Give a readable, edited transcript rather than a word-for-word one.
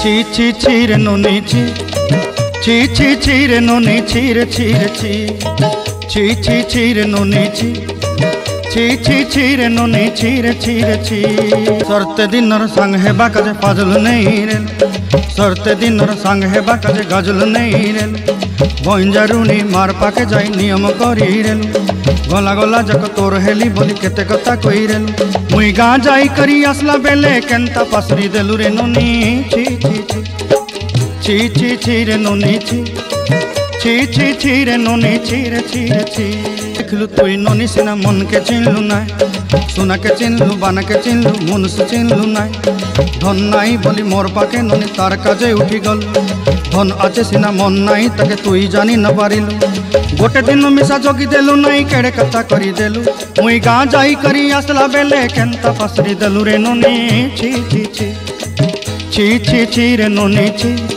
ছি ছি ছি রে নুনি ছি ছি ছি ছি রে নুনি ছি রে ছি রে ছি ছি ছি ছি রে নুনি ছি ছি ছি ছি রে নুনি ছি রে ছি রে ছি সরতে দিনর সঙ্গ হেবা কাজে ফাজল নেই রে সরতে দিনর সঙ্গ হেবা কাজে গজল নেই রে বঞ্জারুনি মার পাকে যাই নিয়ম করি রে গলা গলা যাক তোর হেলি বলি কেতে কথা কই রে মুই গাঁ যাই করি আসলা বেলে কেনতা পাসরি দেলু রে নুনি ছি ছি ছি ছি ছি ছি রে নুনি ছি ছি ছি ছি রে নুনি ছি রে ছি রে ছি देखलू तुई ननी सिना मन के चिन्हलू ना सोना के चिन्हलू बाना के चिन्हलू मन से चिन्हलू ना धन नाई बोली मोर पाके ननी तार काजे उठी गल धन आचे सिना मन नाई ताके तुई जानी न पारिलू गोटे दिन मिसा जोगी देलू नाई केड़े कथा करी देलू मुई गाँ जाई करी आसला बेले केनता पासरी देलू रे ननी छी छी छी छी छी छी रे ननी छी।